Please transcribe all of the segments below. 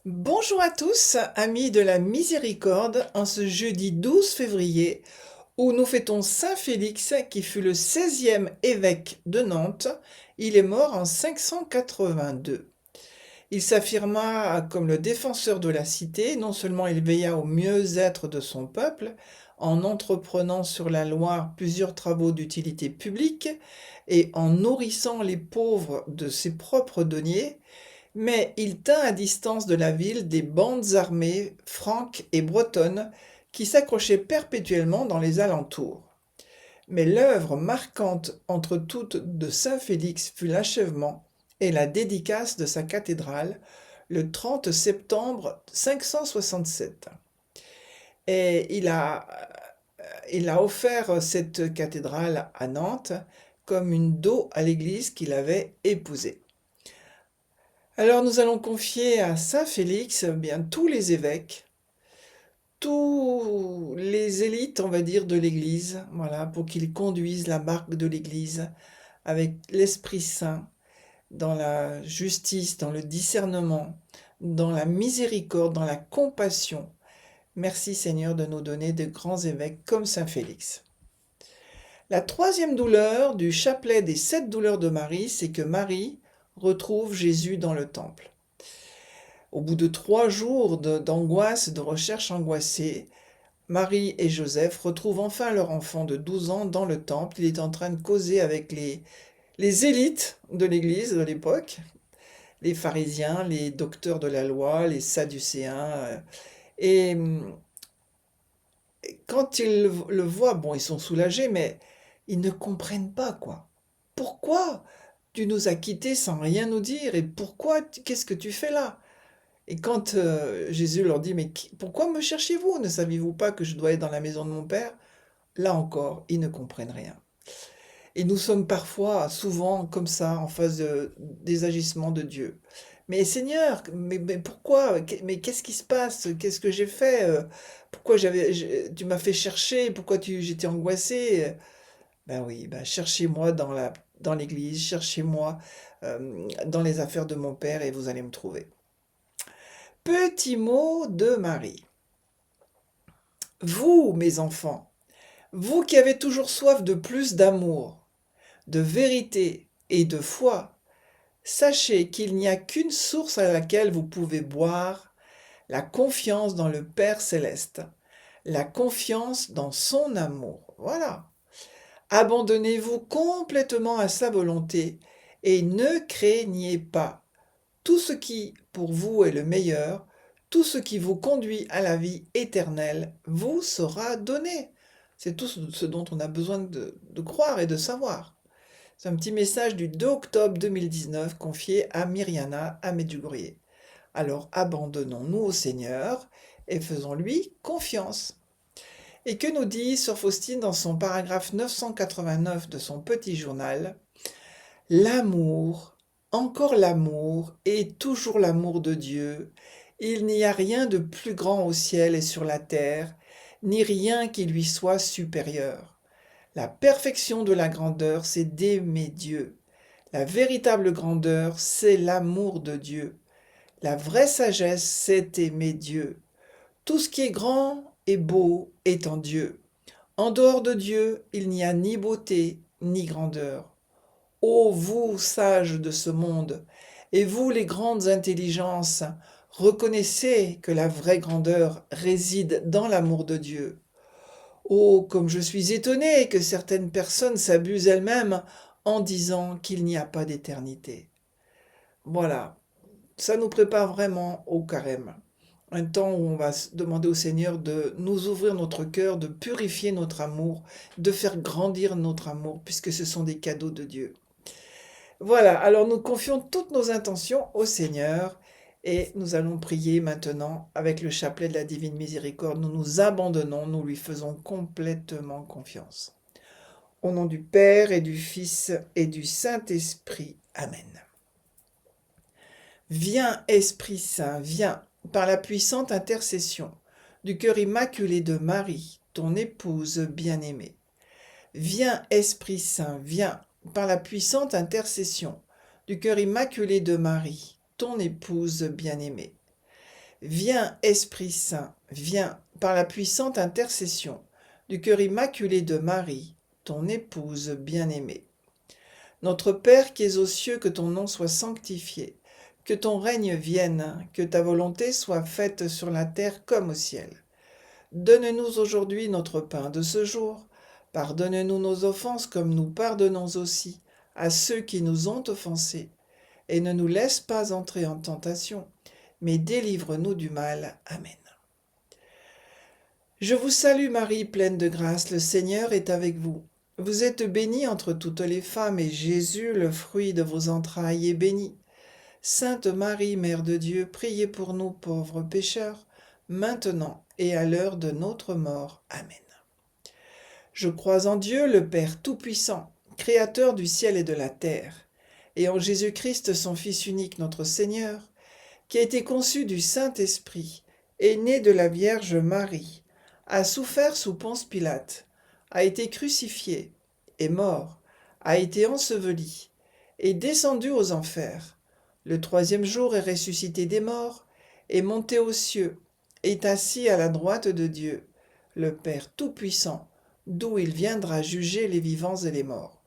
Bonjour à tous, amis de la miséricorde, en ce jeudi 12 février, où nous fêtons Saint Félix, qui fut le 16e évêque de Nantes. Il est mort en 582. Il s'affirma comme le défenseur de la cité. Non seulement il veilla au mieux-être de son peuple, en entreprenant sur la Loire plusieurs travaux d'utilité publique et en nourrissant les pauvres de ses propres deniers, mais il tint à distance de la ville des bandes armées franques et bretonnes qui s'accrochaient perpétuellement dans les alentours. Mais l'œuvre marquante entre toutes de saint Félix fut l'achèvement et la dédicace de sa cathédrale le 30 septembre 567. Et il a offert cette cathédrale à Nantes comme une dot à l'église qu'il avait épousée. Alors nous allons confier à saint Félix bien tous les évêques, tous les élites, on va dire, de l'Église, voilà, pour qu'ils conduisent la marque de l'Église avec l'Esprit Saint, dans la justice, dans le discernement, dans la miséricorde, dans la compassion. Merci Seigneur de nous donner de grands évêques comme saint Félix. La troisième douleur du chapelet des 7 douleurs de Marie, c'est que Marie retrouve Jésus dans le temple. Au bout de 3 jours d'angoisse, de recherche angoissée, Marie et Joseph retrouvent enfin leur enfant de 12 ans dans le temple. Il est en train de causer avec les élites de l'Église de l'époque, les pharisiens, les docteurs de la loi, les sadducéens. Et quand ils le voient, bon, ils sont soulagés, mais ils ne comprennent pas, quoi. Pourquoi tu nous as quittés sans rien nous dire? Et pourquoi, qu'est-ce que tu fais là? Et quand Jésus leur dit, mais pourquoi me cherchez-vous? Ne saviez-vous pas que je dois être dans la maison de mon Père? Là encore, ils ne comprennent rien. Et nous sommes parfois, souvent, comme ça, en face des agissements de Dieu. Mais Seigneur, mais pourquoi? Mais qu'est-ce qui se passe? Qu'est-ce que j'ai fait? Pourquoi tu m'as fait chercher? Pourquoi j'étais angoissé? Ben oui, ben cherchez-moi dans l'église, cherchez-moi dans les affaires de mon Père et vous allez me trouver. Petit mot de Marie. Vous, mes enfants, vous qui avez toujours soif de plus d'amour, de vérité et de foi, sachez qu'il n'y a qu'une source à laquelle vous pouvez boire, la confiance dans le Père céleste, la confiance dans son amour. Voilà. Abandonnez-vous complètement à sa volonté et ne craignez pas. Tout ce qui, pour vous, est le meilleur, tout ce qui vous conduit à la vie éternelle, vous sera donné. C'est tout ce dont on a besoin de croire et de savoir. C'est un petit message du 2 octobre 2019 confié à Myriana à Medjugorje. Alors abandonnons-nous au Seigneur et faisons-lui confiance. Et que nous dit Sœur Faustine dans son paragraphe 989 de son petit journal? L'amour, encore l'amour, et toujours l'amour de Dieu. Il n'y a rien de plus grand au ciel et sur la terre, ni rien qui lui soit supérieur. La perfection de la grandeur, c'est d'aimer Dieu. La véritable grandeur, c'est l'amour de Dieu. La vraie sagesse, c'est aimer Dieu. Tout ce qui est grand et beau est en Dieu. En dehors de Dieu, il n'y a ni beauté ni grandeur. Ô vous, sages de ce monde, et vous les grandes intelligences, reconnaissez que la vraie grandeur réside dans l'amour de Dieu. Oh, comme je suis étonné que certaines personnes s'abusent elles-mêmes en disant qu'il n'y a pas d'éternité. Voilà, ça nous prépare vraiment au carême. Un temps où on va demander au Seigneur de nous ouvrir notre cœur, de purifier notre amour, de faire grandir notre amour, puisque ce sont des cadeaux de Dieu. Voilà, alors nous confions toutes nos intentions au Seigneur et nous allons prier maintenant avec le chapelet de la Divine Miséricorde. Nous nous abandonnons, nous lui faisons complètement confiance. Au nom du Père et du Fils et du Saint-Esprit. Amen. Viens, Esprit Saint, viens, par la puissante intercession du cœur immaculé de Marie, ton épouse bien-aimée. Viens, Esprit Saint, viens, par la puissante intercession du cœur immaculé de Marie, ton épouse bien-aimée. Viens, Esprit Saint, viens, par la puissante intercession du cœur immaculé de Marie, ton épouse bien-aimée. Notre Père qui es aux cieux, que ton nom soit sanctifié, que ton règne vienne, que ta volonté soit faite sur la terre comme au ciel. Donne-nous aujourd'hui notre pain de ce jour. Pardonne-nous nos offenses comme nous pardonnons aussi à ceux qui nous ont offensés. Et ne nous laisse pas entrer en tentation, mais délivre-nous du mal. Amen. Je vous salue Marie, pleine de grâce, le Seigneur est avec vous. Vous êtes bénie entre toutes les femmes, et Jésus, le fruit de vos entrailles, est béni. Sainte Marie, Mère de Dieu, priez pour nous pauvres pécheurs, maintenant et à l'heure de notre mort. Amen. Je crois en Dieu, le Père Tout-Puissant, Créateur du ciel et de la terre, et en Jésus-Christ, son Fils unique, notre Seigneur, qui a été conçu du Saint-Esprit, est né de la Vierge Marie, a souffert sous Ponce Pilate, a été crucifié, est mort, a été enseveli, est descendu aux enfers. Le troisième jour est ressuscité des morts, est monté aux cieux, est assis à la droite de Dieu, le Père Tout-Puissant, d'où il viendra juger les vivants et les morts.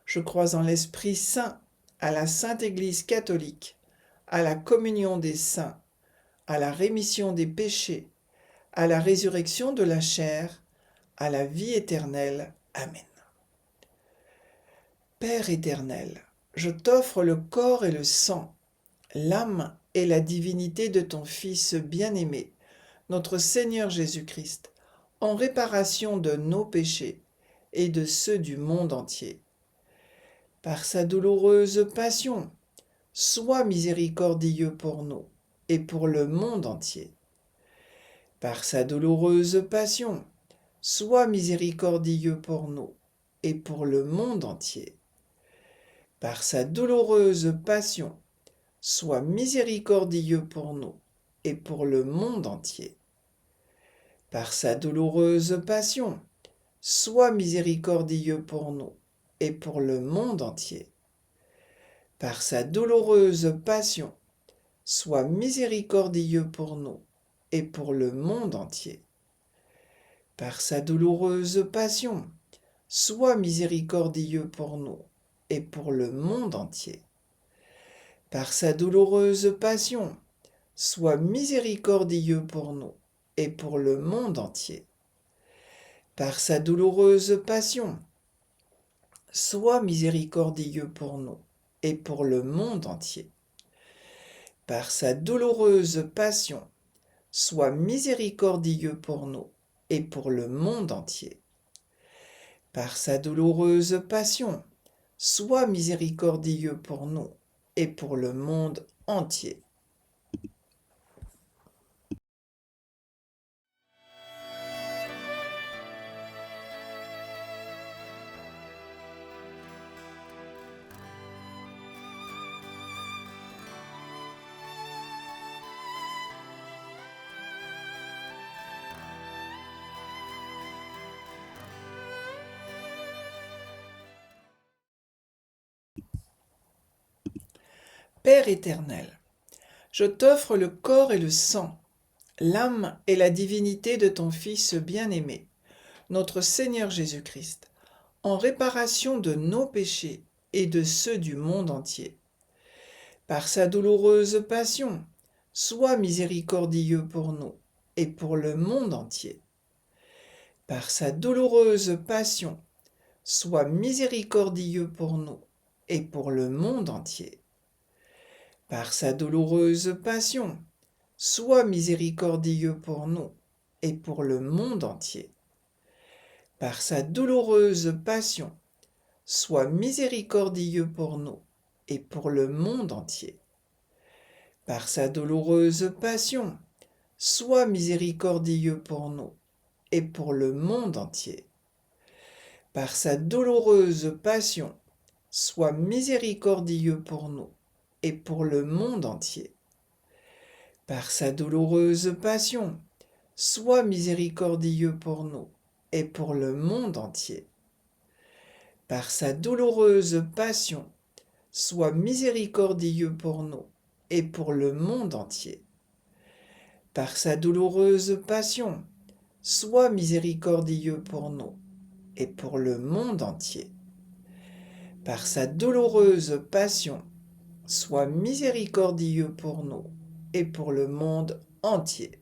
Je crois en l'Esprit Saint, à la Sainte Église catholique, à la communion des saints, à la rémission des péchés, à la résurrection de la chair, à la vie éternelle. Amen. Père éternel, je t'offre le corps et le sang, l'âme et la divinité de ton Fils bien-aimé, notre Seigneur Jésus-Christ, en réparation de nos péchés et de ceux du monde entier. Par sa douloureuse passion, sois miséricordieux pour nous et pour le monde entier. Par sa douloureuse passion, sois miséricordieux pour nous et pour le monde entier. Par sa douloureuse passion, sois miséricordieux pour nous et pour le monde entier. Par sa douloureuse passion, sois miséricordieux pour nous et pour le monde entier. Par sa douloureuse passion, sois miséricordieux pour nous et pour le monde entier. Par sa douloureuse passion, sois miséricordieux pour nous et pour le monde entier. Par sa douloureuse passion, sois miséricordieux pour nous et pour le monde entier. Par sa douloureuse passion, sois miséricordieux pour nous et pour le monde entier. Par sa douloureuse passion, sois miséricordieux pour nous et pour le monde entier. Par sa douloureuse passion, sois miséricordieux pour nous et pour le monde entier. Père éternel, je t'offre le corps et le sang, l'âme et la divinité de ton Fils bien-aimé, notre Seigneur Jésus-Christ, en réparation de nos péchés et de ceux du monde entier. Par sa douloureuse passion, sois miséricordieux pour nous et pour le monde entier. Par sa douloureuse passion, sois miséricordieux pour nous et pour le monde entier. Par sa douloureuse passion, sois miséricordieux pour nous et pour le monde entier. Par sa douloureuse passion, sois miséricordieux pour nous et pour le monde entier. Par sa douloureuse passion, sois miséricordieux pour nous et pour le monde entier. Par sa douloureuse passion, sois miséricordieux pour nous et pour le monde entier. Par sa douloureuse passion, sois miséricordieux pour nous et pour le monde entier. Par sa douloureuse passion, sois miséricordieux pour nous et pour le monde entier. par sa douloureuse passion, sois miséricordieux pour nous et pour le monde entier. Par sa douloureuse passion, sois miséricordieux pour nous et pour le monde entier.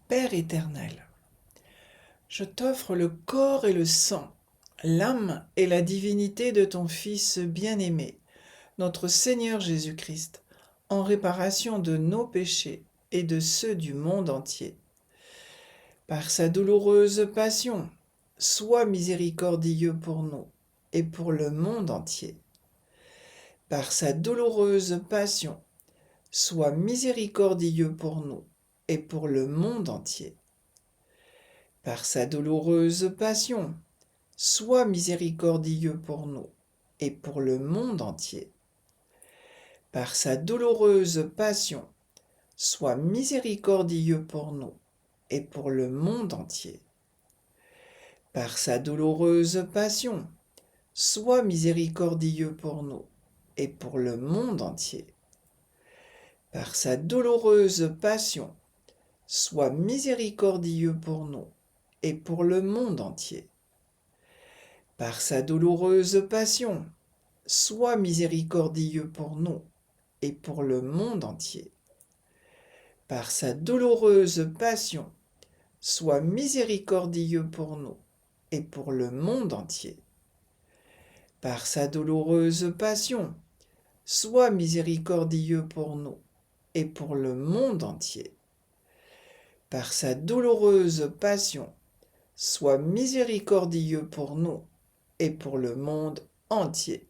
Père éternel, je t'offre le corps et le sang, l'âme et la divinité de ton Fils bien-aimé, notre Seigneur Jésus-Christ, en réparation de nos péchés et de ceux du monde entier. Par sa douloureuse passion, sois miséricordieux pour nous et pour le monde entier. Par sa douloureuse passion, sois miséricordieux pour nous et pour le monde entier. Par sa douloureuse passion, sois miséricordieux pour nous et pour le monde entier. Par sa douloureuse passion, sois miséricordieux pour nous et pour le monde entier. Par sa douloureuse passion, sois miséricordieux pour nous et pour le monde entier. Par sa douloureuse passion, sois miséricordieux pour nous et pour le monde entier. Par sa douloureuse passion, sois miséricordieux pour nous et pour le monde entier. Par sa douloureuse passion, sois miséricordieux pour nous et pour le monde entier. Par sa douloureuse passion, sois miséricordieux pour nous et pour le monde entier. Par sa douloureuse passion, sois miséricordieux pour nous et pour le monde entier.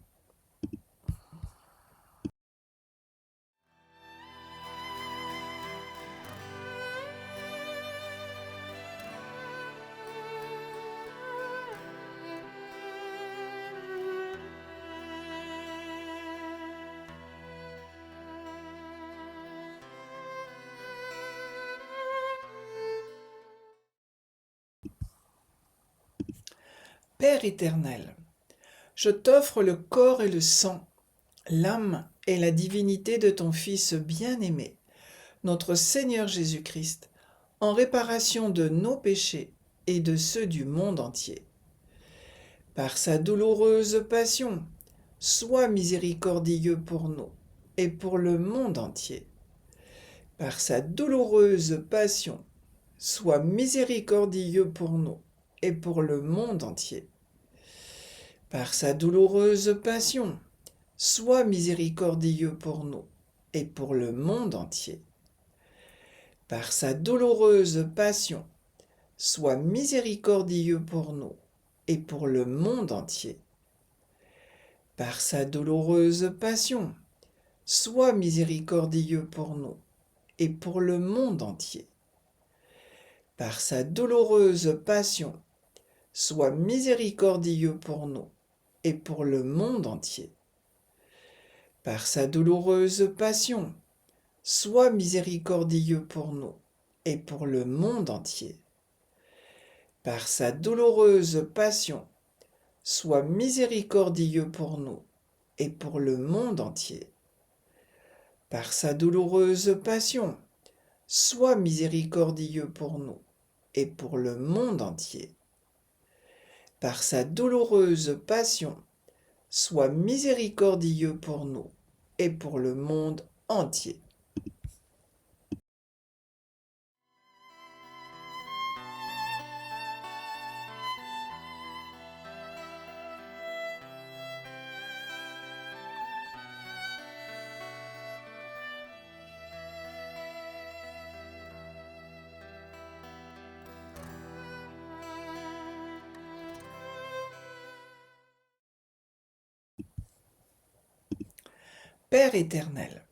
Père éternel, je t'offre le corps et le sang, l'âme et la divinité de ton Fils bien-aimé, notre Seigneur Jésus-Christ, en réparation de nos péchés et de ceux du monde entier. Par sa douloureuse passion, sois miséricordieux pour nous et pour le monde entier. Par sa douloureuse passion, sois miséricordieux pour nous et pour le monde entier. Par sa douloureuse passion, sois miséricordieux pour nous et pour le monde entier. Par sa douloureuse passion, sois miséricordieux pour nous et pour le monde entier. Par sa douloureuse passion, sois miséricordieux pour nous et pour le monde entier. Par sa douloureuse passion, sois miséricordieux pour nous et pour le monde entier. Par sa douloureuse passion, sois miséricordieux pour nous et pour le monde entier. Par sa douloureuse passion, sois miséricordieux pour nous et pour le monde entier. Par sa douloureuse passion, sois miséricordieux pour nous et pour le monde entier. Par sa douloureuse passion, sois miséricordieux pour nous et pour le monde entier. Père éternel,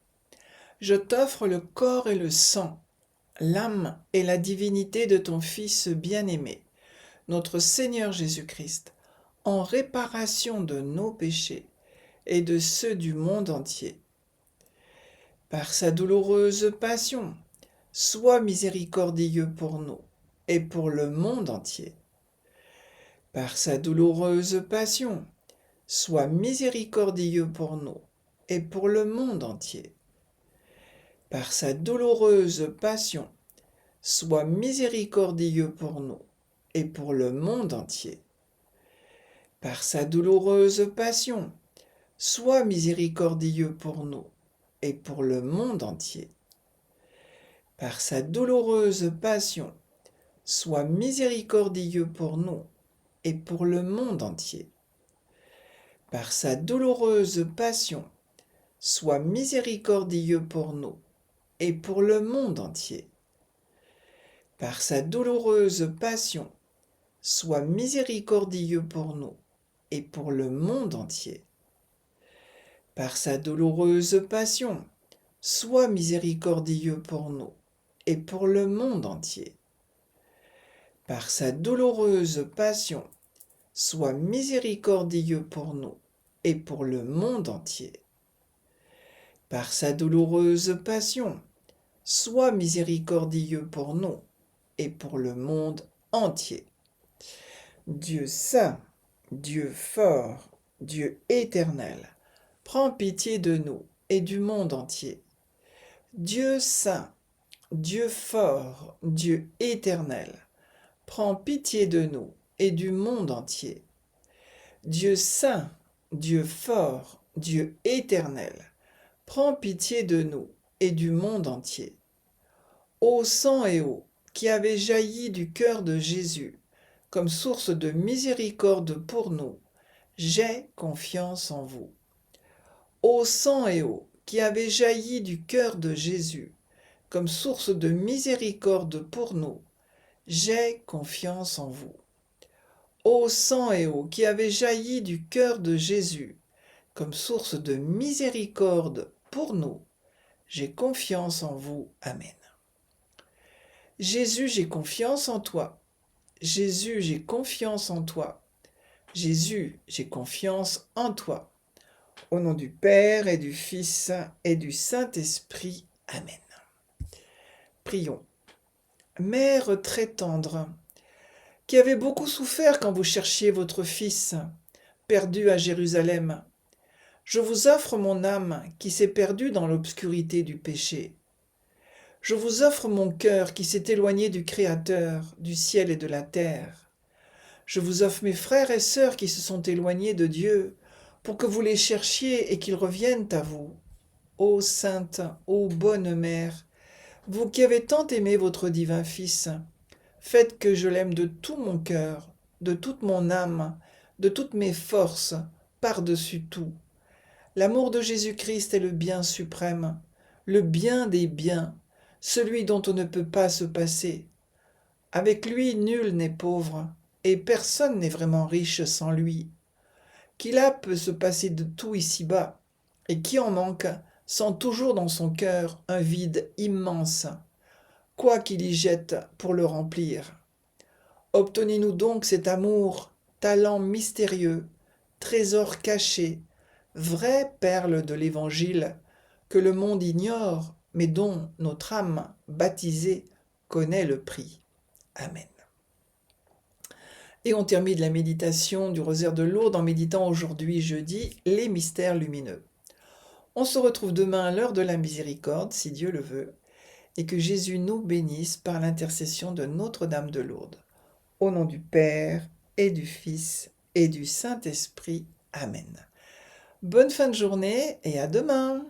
je t'offre le corps et le sang, l'âme et la divinité de ton Fils bien-aimé, notre Seigneur Jésus-Christ, en réparation de nos péchés et de ceux du monde entier. Par sa douloureuse passion, sois miséricordieux pour nous et pour le monde entier. Par sa douloureuse passion, sois miséricordieux pour nous et pour le monde entier. Par sa douloureuse passion, sois miséricordieux pour nous et pour le monde entier. Par sa douloureuse passion, sois miséricordieux pour nous et pour le monde entier. Par sa douloureuse passion, sois miséricordieux pour nous et pour le monde entier. Par sa douloureuse passion, sois miséricordieux pour nous et pour le monde entier. Par sa douloureuse passion, sois miséricordieux pour nous et pour le monde entier. Par sa douloureuse passion, sois miséricordieux pour nous et pour le monde entier. Par sa douloureuse passion, sois miséricordieux pour nous et pour le monde entier. Par sa douloureuse passion, sois miséricordieux pour nous et pour le monde entier. Dieu saint, Dieu fort, Dieu éternel, prends pitié de nous et du monde entier. Dieu saint, Dieu fort, Dieu éternel, prends pitié de nous et du monde entier. Dieu saint, Dieu fort, Dieu éternel, prends pitié de nous et du monde entier. Ô sang et eau qui avez jailli du cœur de Jésus comme source de miséricorde pour nous, j'ai confiance en vous. Ô sang et eau qui avez jailli du cœur de Jésus comme source de miséricorde pour nous, j'ai confiance en vous. Ô sang et eau qui avez jailli du cœur de Jésus comme source de miséricorde pour nous, j'ai confiance en vous. Amen. Jésus, j'ai confiance en toi. Jésus, j'ai confiance en toi. Jésus, j'ai confiance en toi. Au nom du Père et du Fils et du Saint-Esprit. Amen. Prions. Mère très tendre, qui avez beaucoup souffert quand vous cherchiez votre Fils, perdu à Jérusalem, je vous offre mon âme qui s'est perdue dans l'obscurité du péché. Je vous offre mon cœur qui s'est éloigné du Créateur, du ciel et de la terre. Je vous offre mes frères et sœurs qui se sont éloignés de Dieu, pour que vous les cherchiez et qu'ils reviennent à vous. Ô Sainte, ô bonne Mère, vous qui avez tant aimé votre divin Fils, faites que je l'aime de tout mon cœur, de toute mon âme, de toutes mes forces, par-dessus tout. L'amour de Jésus-Christ est le bien suprême, le bien des biens, celui dont on ne peut pas se passer. Avec lui, nul n'est pauvre, et personne n'est vraiment riche sans lui. Qui là peut se passer de tout ici-bas, et qui en manque sent toujours dans son cœur un vide immense, quoi qu'il y jette pour le remplir. Obtenez-nous donc cet amour, talent mystérieux, trésor caché, vraie perle de l'Évangile, que le monde ignore, mais dont notre âme, baptisée, connaît le prix. Amen. Et on termine la méditation du rosaire de Lourdes en méditant aujourd'hui, jeudi, les mystères lumineux. On se retrouve demain à l'heure de la miséricorde, si Dieu le veut, et que Jésus nous bénisse par l'intercession de Notre-Dame de Lourdes. Au nom du Père, et du Fils, et du Saint-Esprit. Amen. Bonne fin de journée et à demain!